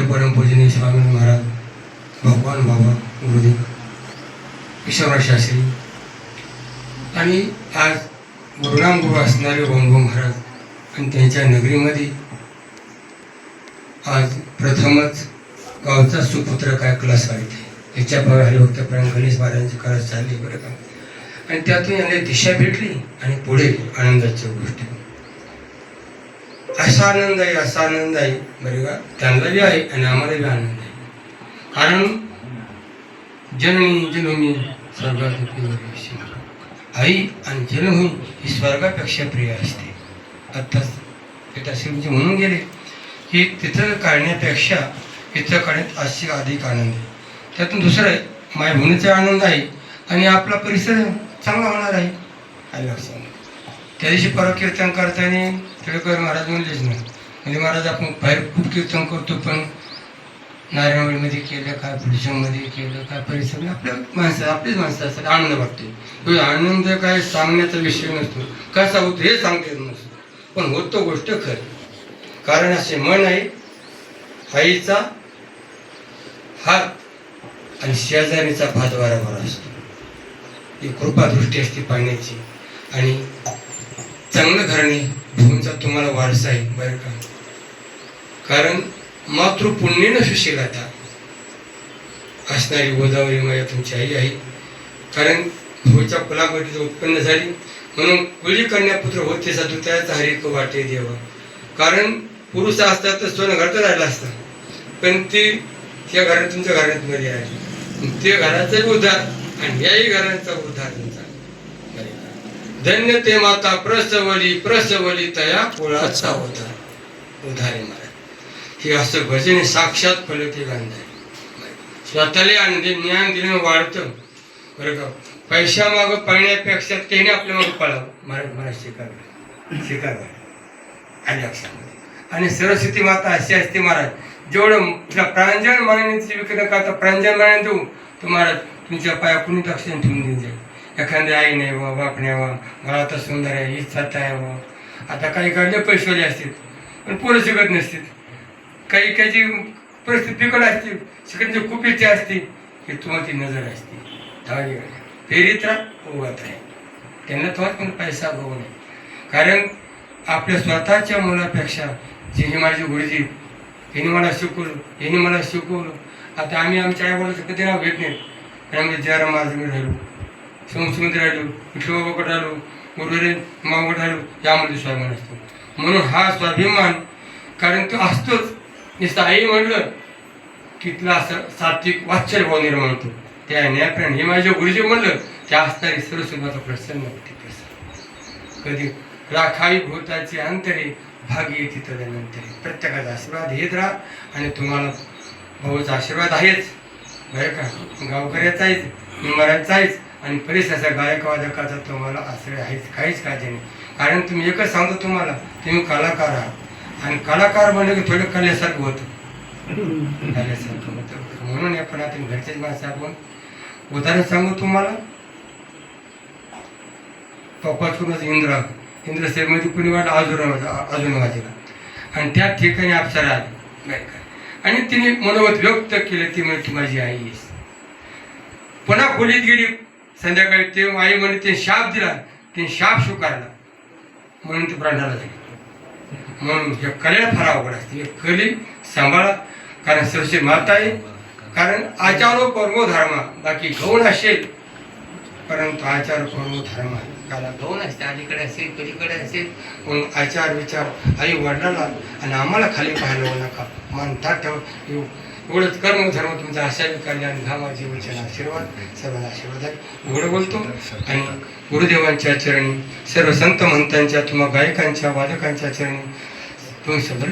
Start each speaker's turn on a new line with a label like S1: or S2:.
S1: परमपूजनीय स्वामी महाराज, भगवान बाबा गुरुदेव ईश्वरराव शास्त्री आणि आज गुरुनाम गुरु असणारे ओंगो महाराज आणि त्यांच्या नगरीमध्ये आज प्रथमच गावचा सुपुत्र काय क्लास वाढते याच्या हरिभक्तपरायण गणेश महाराजांची खरंच चालली बरं का. आणि त्यातून यांना दिशा भेटली आणि पुढे आनंदाच्या गोष्टी. असा आनंद आहे बरे का. त्यांना बी आहे आणि आम्हाला बी आनंद आहे. कारण जननी जन्मी स्वर्गात आई आणि जन्मभूमी ही स्वर्गापेक्षा प्रिय असते. आत्ताच पिताश्रीजी म्हणून गेले की तिथं काढण्यापेक्षा इथं काढण्यात अशी अधिक आनंद आहे. त्यातून दुसरं आहे मायभूमीचा आनंद आहे आणि आपला परिसर चांगला होणार आहे. आलं लक्षात. त्या दिवशी परवा कीर्तन करताना टिळकर महाराज म्हणलेच नाही म्हणजे महाराज आपण बाहेर खूप कीर्तन करतो पण नारायणवाडीमध्ये केलं काय पुरुषामध्ये केलं काय परिसर आपल्या माणसं आपलीच माणसं असतात. आनंद वाटते. तो आनंद काय सांगण्याचा विषय नसतो. कसा होतो हे सांगता येत नसतो पण होतो गोष्ट खरी. कारण असे मन आहे आईचा हात आणि शेजारीचा भात बरोबर असतो. ही कृपा दृष्टी असते पाण्याची आणि चांगलं घराणे भूमीचा तुम्हाला वारसा आहे बरं का. कारण मातृपुण्यानं सुशीलता असणारी गोदावरी माया तुमची आई आहे. कारण भूमीच्या कुलामध्ये उत्पन्न झाली म्हणून कुली कन्यापुत्र होते साधू त्याचा हरिक वाटे देवा. कारण पुरुष असतात तर सोनं घरात राहिलं असतं पण ती त्या घरात तुमच्या घरात मध्ये आहे ते घराचा उद्धार आणि याही घरांचा उद्धार तुमचा. धन्य ते माता प्रसवली तया कुळाचा होता उद्धारे महाराज. हे असं भजन साक्षात फलते गांध आहे. स्वतःला आनंद ज्ञान दिलं वाढतं बरं का. पैशा मागं पळण्यापेक्षा त्याने आपल्या मागं पळावं. महाराज शिकावं आणि लक्षामध्ये. आणि सरस्वती माता अशी असते महाराज जेवढं प्रांजळ मानाने विकत करता प्रांजळ मानाने देऊ तर महाराज तुमच्या पाया कुणी दक्षिण ठेवून देऊन जाईल. एखाद्या आई नाही वा बाप नाही वा मला तर सुंदर आहे इच्छा आहे वा. आता काही काढले पैसेवाले असतील पण पोरं शिकत नसतील. काही काहीची परिस्थिती बिकट असते शिकण्याची खूप इच्छा असते की तुम्हाला ती नजर असते धावली फेरीत राहा उगात आहे त्यांना थोडा पण पैसा गहू नाही. कारण आपल्या स्वतःच्या मुलापेक्षा जे हे माझे गुरुजी यांनी मला शिकवलं आता आम्ही आमच्या आई बोलायचं कधी नाव घेत नाही. आम्ही जरा माझं मी राहिलो संस्कृती राहिलो विठोबाकडे राहिलो गुरुरे मावकडे राहिलो यामध्ये स्वाभिमान असतो. म्हणून हा स्वाभिमान कारण तो असतोच. नुसतं आई म्हणलं की तिला असं सात्विक वात्सल्य भाव निर्माण होतो. त्या न्यायप्राण हे माझे गुरुजी म्हणलं त्या असणारी सर्व सुरुवात प्रसन्न होती. कधी राखाई भूताची अंतरे भागी येते तदनंतरी. प्रत्येकाचा आशीर्वाद घेत राहा आणि तुम्हाला भाऊचा आशीर्वाद आहेच बरं का. गावकऱ्याचा आहेच महाराजचा आहेच आणि परिसराचा गायक वादकाचा तुम्हाला आश्रय आहेच. काहीच काळजी नाही. कारण तुम्ही एकच सांगतो तुम्हाला तुम्ही कलाकार आहात आणि कलाकार म्हणलं की थोडं कलेसारखं होतं कलेसारखं होतं. म्हणून आपण आता घरचेच माणसं आपण उदाहरण सांगू तुम्हाला. पप्पाचूनच इंद्रसेनमध्ये कुणी वाटलं अजून वाजेला आणि त्या ठिकाणी अप्सरा आली बरं का. आणि तिने मनोमत व्यक्त केलं ती म्हणजे तू माझी आई आहेस. पुन्हा खोलीत गेली संध्याकाळी ते आई म्हणे ते शाप दिला तिने शाप स्वीकारला म्हणून ती प्राणाला झाली. म्हणून या कलेला फार अवघड असते. हे कली सांभाळा कारण सरस्वती माता आहे. कारण आचारो परमो धर्म बाकी गौण असेल परंतु आचार परमो धर्म आहे. त्याला गौण असते अलीकडे असेल पलीकडे असेल म्हणून आचार विचार आई वडिलांना आणि आम्हाला खाली पाहायला नका मानतात ठेव. एवढंच कर्म धर्म तुमचा अशा कल्याण धामाची वचन आशीर्वाद सर्वांना आशीर्वाद आहे एवढं बोलतो. आणि गुरुदेवांच्या चरणी सर्व संत महंतांच्या तुम्हा गायकांच्या वादकांच्या चरणी तुम्ही सदर